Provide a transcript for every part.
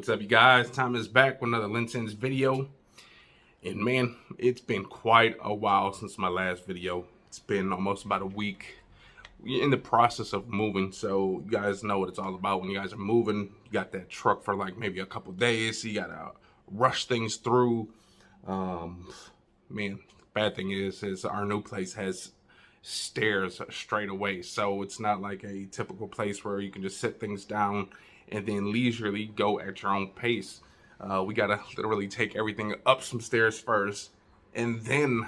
What's up, you guys? Time is back with another LinScents video. And man, it's been quite a while since my last video. It's been almost about a week. We're in the process of moving, so you guys know what it's all about. When you guys are moving, you got that truck for like maybe a couple days, so you gotta rush things through. Man, bad thing is our new place has stairs straight away, so it's not like a typical place where you can just sit things down and then leisurely go at your own pace. We gotta literally take everything up some stairs first and then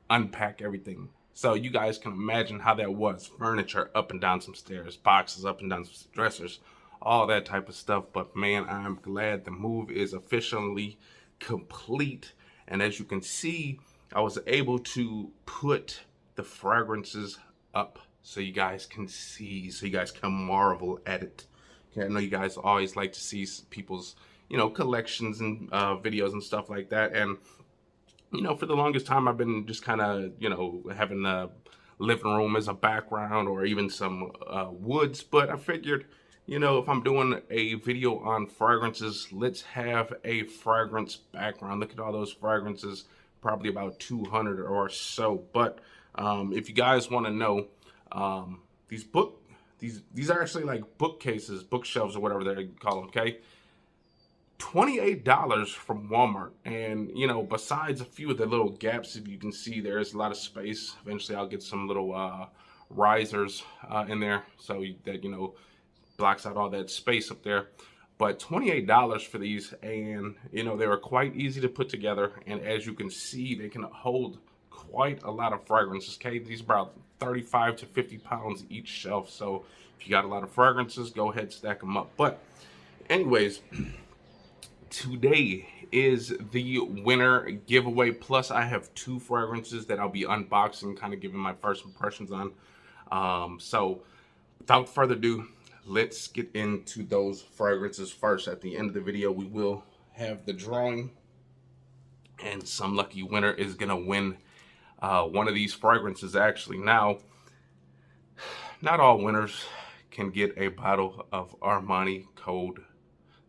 unpack everything. So you guys can imagine how that was. Furniture up and down some stairs, boxes up and down some dressers, all that type of stuff. But man, I'm glad the move is officially complete. And as you can see, I was able to put the fragrances up so you guys can see, so you guys can marvel at it. Okay, I know you guys always like to see people's, collections and videos and stuff like that. And for the longest time, I've been just kind of, having the living room as a background or even some woods. But I figured, if I'm doing a video on fragrances, let's have a fragrance background. Look at all those fragrances, probably about 200 or so. But if you guys want to know, these are actually like bookcases, bookshelves, or whatever they call them, okay? $28 from Walmart. And besides a few of the little gaps, if you can see, there's a lot of space. Eventually I'll get some little risers in there so that blocks out all that space up there. But $28 for these, and they were quite easy to put together. And as you can see, they can hold quite a lot of fragrances. Okay, these are about 35 to 50 pounds each shelf. So if you got a lot of fragrances, go ahead, stack them up. But anyways, today is the winner giveaway. Plus, I have 2 fragrances that I'll be unboxing, kind of giving my first impressions on. So without further ado, let's get into those fragrances first. At the end of the video, we will have the drawing, and some lucky winner is gonna win one of these fragrances. Actually, now, not all winners can get a bottle of Armani Code.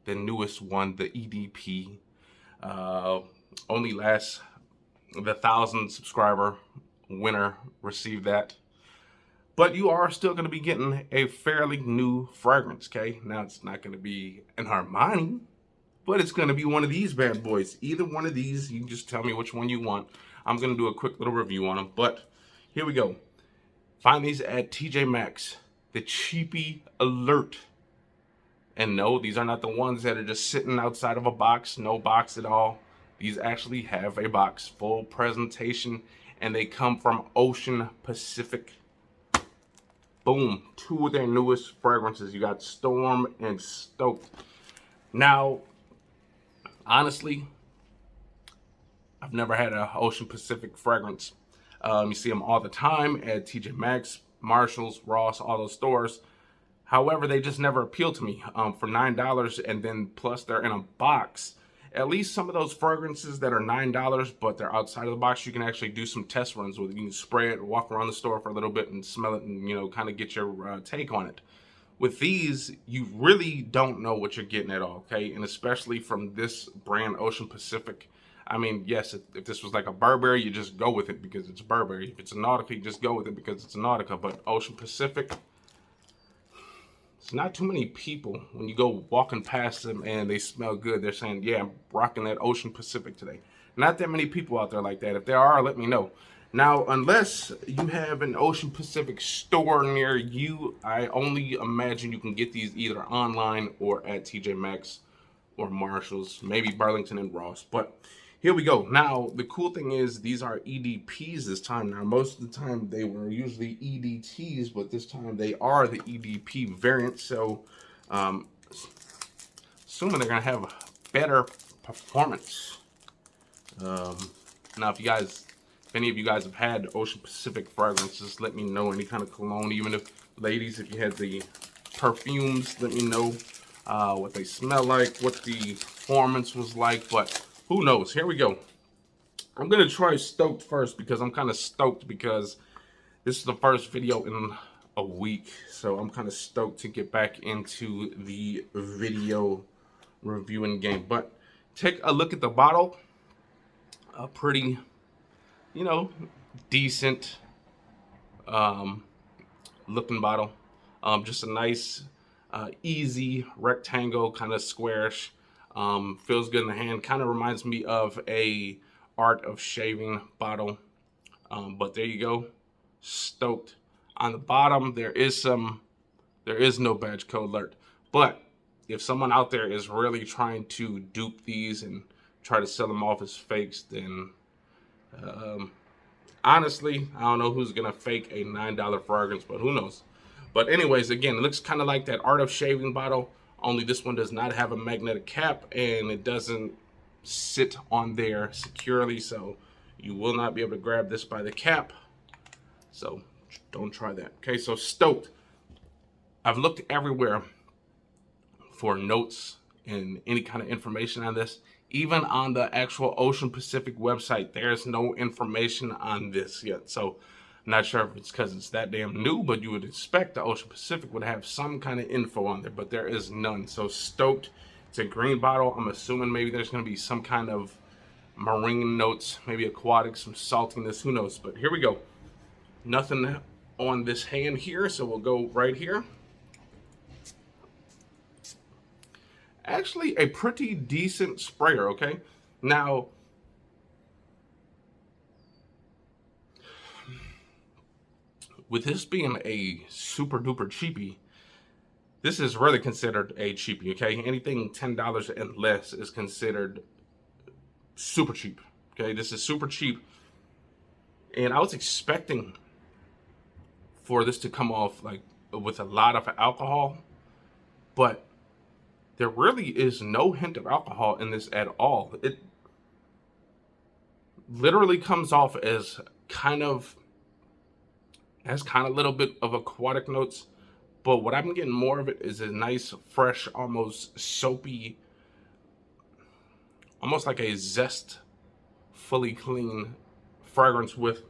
The newest one, the EDP, only the 1,000 subscriber winner received that. But you are still going to be getting a fairly new fragrance, okay? Now, it's not going to be an Armani, but it's going to be one of these bad boys. Either one of these, you can just tell me which one you want. I'm going to do a quick little review on them, but here we go. Find these at TJ Maxx, the Cheapy Alert. And no, these are not the ones that are just sitting outside of a box, no box at all. These actually have a box, full presentation, and they come from Ocean Pacific. Boom, 2 of their newest fragrances. You got Storm and Stoked. Now, honestly, I've never had an Ocean Pacific fragrance. You see them all the time at TJ Maxx, Marshalls, Ross, all those stores. However, they just never appealed to me. For $9, and then plus they're in a box. At least some of those fragrances that are $9, but they're outside of the box, you can actually do some test runs with it. You can spray it, walk around the store for a little bit and smell it and, kind of get your take on it. With these, you really don't know what you're getting at all, okay? And especially from this brand, Ocean Pacific. I mean, yes, if this was like a Burberry, you just go with it because it's Burberry. If it's a Nautica, you just go with it because it's a Nautica. But Ocean Pacific, it's not too many people, when you go walking past them and they smell good, they're saying, yeah, I'm rocking that Ocean Pacific today. Not that many people out there like that. If there are, let me know. Now, unless you have an Ocean Pacific store near you, I only imagine you can get these either online or at TJ Maxx or Marshalls, maybe Burlington and Ross. But here we go. Now, the cool thing is these are EDPs this time. Now, most of the time they were usually EDTs, but this time they are the EDP variant. So, assuming they're going to have better performance. Now, if any of you guys have had Ocean Pacific fragrances, let me know. Any kind of cologne, even if, ladies, if you had the perfumes, let me know what they smell like, what the performance was like. But who knows? Here we go. I'm going to try Stoked first because I'm kind of stoked because this is the first video in a week. So I'm kind of stoked to get back into the video reviewing game. But take a look at the bottle. A pretty, you know, decent looking bottle. Just a nice, easy rectangle, kind of squarish. Feels good in the hand. Kind of reminds me of a Art of Shaving bottle. But there you go, Stoked. On the bottom, there is no badge code alert. But if someone out there is really trying to dupe these and try to sell them off as fakes, then honestly, I don't know who's gonna fake a $9 fragrance, but who knows. But anyways, again, it looks kind of like that Art of Shaving bottle, only this one does not have a magnetic cap and it doesn't sit on there securely, so you will not be able to grab this by the cap. So don't try that. Okay, so Stoked. I've looked everywhere for notes and any kind of information on this. Even on the actual Ocean Pacific website, there's no information on this yet. So I'm not sure if it's because it's that damn new, but you would expect the Ocean Pacific would have some kind of info on there, but there is none. So Stoked, it's a green bottle. I'm assuming maybe there's going to be some kind of marine notes, maybe aquatic, some saltiness, who knows. But here we go. Nothing on this hand here, so we'll go right here. Actually, a pretty decent sprayer, okay? Now, with this being a super duper cheapie, this is really considered a cheapie, okay? Anything $10 and less is considered super cheap, okay? This is super cheap. And I was expecting for this to come off like with a lot of alcohol, but there really is no hint of alcohol in this at all. It literally comes off as kind of a little bit of aquatic notes, but what I'm getting more of it is a nice, fresh, almost soapy, almost like a zest, fully clean fragrance with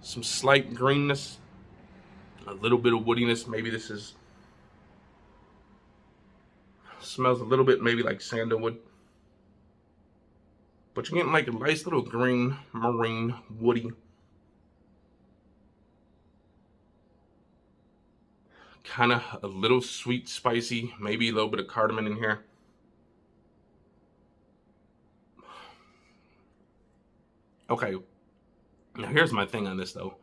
some slight greenness, a little bit of woodiness. Maybe this smells a little bit maybe like sandalwood, but you're getting like a nice little green, marine, woody, kind of a little sweet, spicy, maybe a little bit of cardamom in here. Okay, now here's my thing on this though.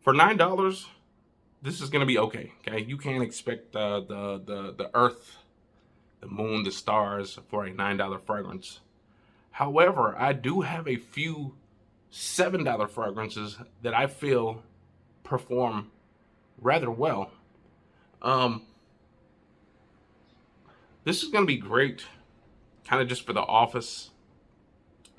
For $9, this is gonna be okay. Okay, you can't expect the earth, the moon, the stars for a $9 fragrance. However, I do have a few $7 fragrances that I feel perform rather well. This is gonna be great, kind of just for the office.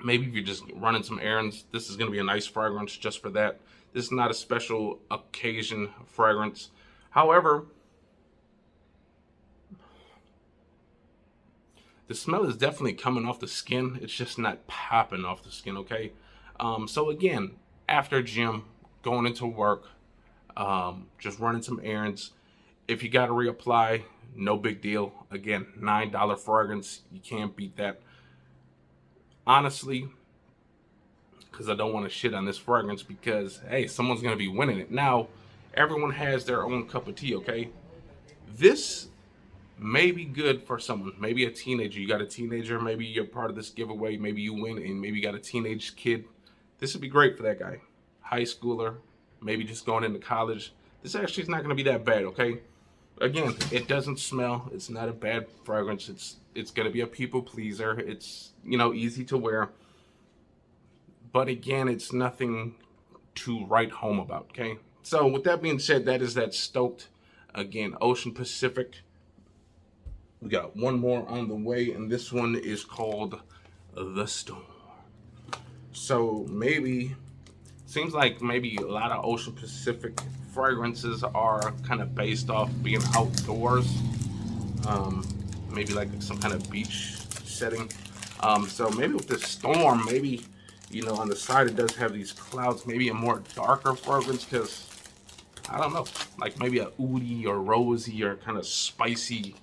Maybe if you're just running some errands, this is gonna be a nice fragrance just for that. This is not a special occasion fragrance. However, the smell is definitely coming off the skin. It's just not popping off the skin, okay? So again, after gym, going into work, just running some errands. If you got to reapply, no big deal. Again, $9 fragrance. You can't beat that. Honestly, because I don't want to shit on this fragrance because, hey, someone's going to be winning it. Now, everyone has their own cup of tea, okay? This may be good for someone. Maybe a teenager. You got a teenager. Maybe you're part of this giveaway. Maybe you win and maybe you got a teenage kid. This would be great for that guy. High schooler. Maybe just going into college. This actually is not going to be that bad, okay? Again, it doesn't smell. It's not a bad fragrance. It's going to be a people pleaser. It's, easy to wear. But again, it's nothing to write home about, okay? So with that being said, that is that Stoked. Again, Ocean Pacific. We got one more on the way, and this one is called The Storm. So seems like maybe a lot of Ocean Pacific fragrances are kind of based off being outdoors. Maybe like some kind of beach setting. So maybe with this storm, maybe, on the side it does have these clouds, maybe a more darker fragrance, because I don't know, like maybe a oudie or rosy or kind of spicy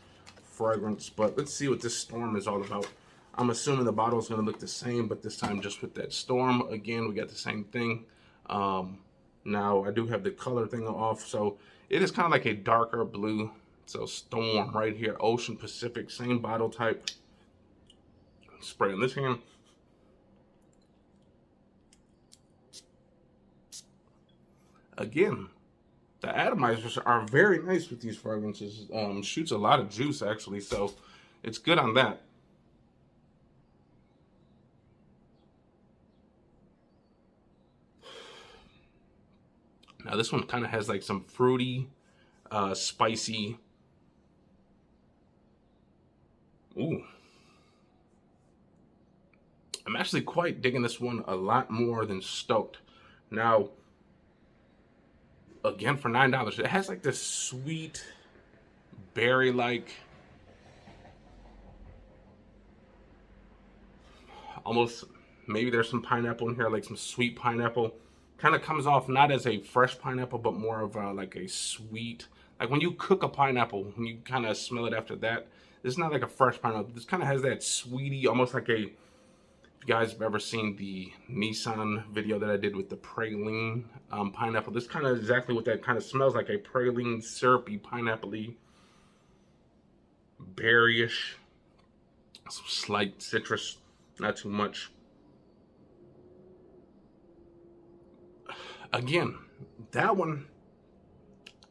fragrance. But let's see what this Storm is all about. I'm assuming the bottle is going to look the same, but this time just with that Storm. Again, we got the same thing. Now I do have the color thing off, so it is kind of like a darker blue. So Storm right here, Ocean Pacific, same bottle type. Spray in this hand. Again, the atomizers are very nice with these fragrances. Shoots a lot of juice actually, so it's good on that. Now this one kind of has like some fruity, spicy. Ooh. I'm actually quite digging this one a lot more than Stoked. Now, again, for $9, it has like this sweet berry-like, almost, maybe there's some pineapple in here, like some sweet pineapple. Kind of comes off not as a fresh pineapple, but more of like a sweet, like when you cook a pineapple, when you kind of smell it after that, it's not like a fresh pineapple. This kind of has that sweetie, almost like a, if you guys have ever seen the Nissan video that I did with the praline pineapple, this kind of exactly what that kind of smells like, a praline, syrupy, pineapple-y, berryish, some slight citrus, not too much. Again, that one,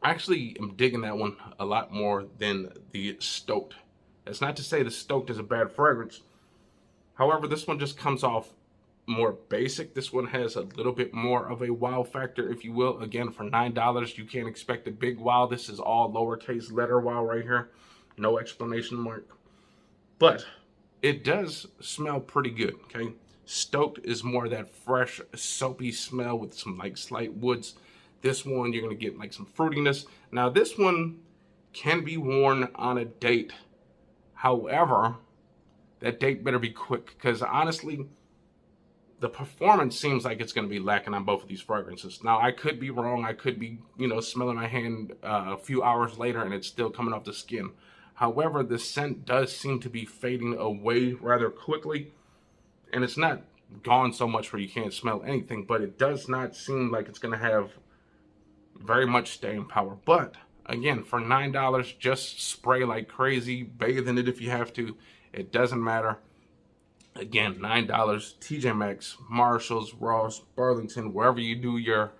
I actually am digging that one a lot more than the Stoked. That's not to say the Stoked is a bad fragrance. However, this one just comes off more basic. This one has a little bit more of a wow factor, if you will. Again, for $9, you can't expect a big wow. This is all lowercase letter wow right here. No explanation mark. But it does smell pretty good, okay? Stoked is more that fresh, soapy smell with some like slight woods. This one, you're gonna get like some fruitiness. Now, this one can be worn on a date. However, that date better be quick, because honestly, the performance seems like it's going to be lacking on both of these fragrances. Now, I could be wrong. I could be, smelling my hand a few hours later and it's still coming off the skin. However, the scent does seem to be fading away rather quickly. And it's not gone so much where you can't smell anything, but it does not seem like it's going to have very much staying power. But again, for $9, just spray like crazy, bathe in it if you have to. It doesn't matter. Again, $9, TJ Maxx, Marshalls, Ross, Burlington, wherever you do your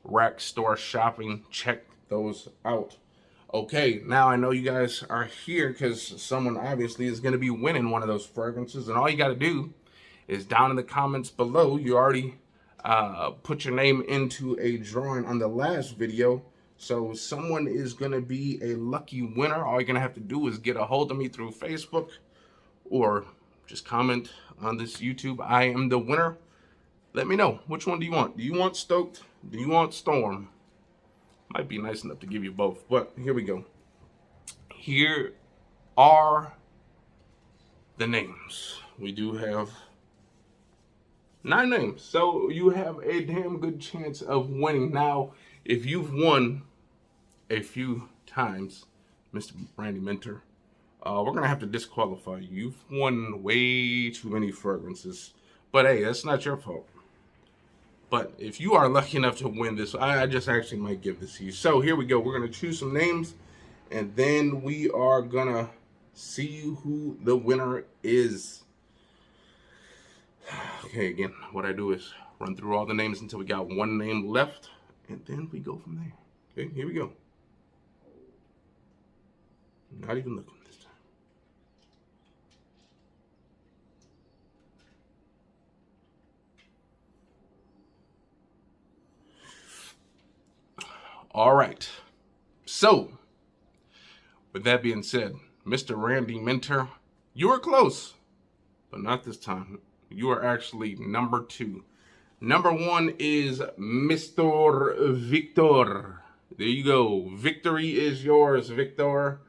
rack store shopping, check those out. Okay, now I know you guys are here because someone obviously is going to be winning one of those fragrances, and all you got to do is down in the comments below, you already put your name into a drawing on the last video. So someone is going to be a lucky winner. All you're going to have to do is get a hold of me through Facebook or just comment on this YouTube. I am the winner. Let me know. Which one do you want? Do you want Stoked? Do you want Storm? Might be nice enough to give you both, but here we go. Here are the names. We do have 9 names, so you have a damn good chance of winning. Now, if you've won a few times, Mr. Randy Minter, we're gonna have to disqualify you. You've won way too many fragrances, but hey, that's not your fault. But if you are lucky enough to win this, I just actually might give this to you. So here we go. We're gonna choose some names, and then we are gonna see who the winner is. Okay, again, what I do is run through all the names until we got one name left, and then we go from there. Okay, here we go. Not even looking this time. All right. So, with that being said, Mr. Randy Minter, you were close, but not this time. You are actually number 2. Number 1 is Mr. Victor. There you go. Victory is yours, Victor.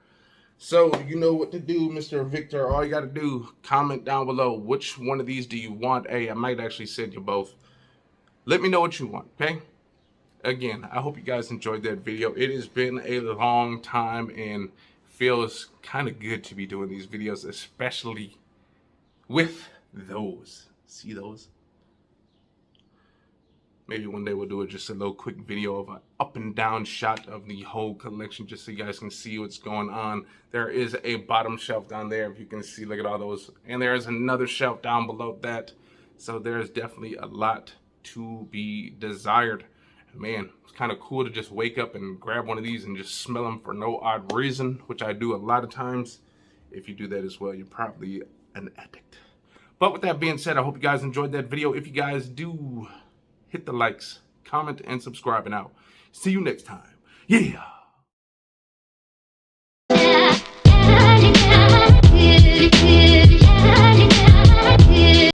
So you know what to do, Mr. Victor. All you got to do, comment down below which one of these do you want. Hey, I might actually send you both. Let me know what you want, okay? again, I hope you guys enjoyed that video. It has been a long time and feels kind of good to be doing these videos, especially with those. See those? Maybe one day we'll do just a little quick video of an up and down shot of the whole collection, just so you guys can see what's going on. There is a bottom shelf down there, if you can see. Look at all those. And there is another shelf down below that. So there's definitely a lot to be desired. Man, it's kind of cool to just wake up and grab one of these and just smell them for no odd reason, which I do a lot of times. If you do that as well, you're probably an addict. But with that being said, I hope you guys enjoyed that video. If you guys do, hit the likes, comment, and subscribe, and out. See you next time. Yeah.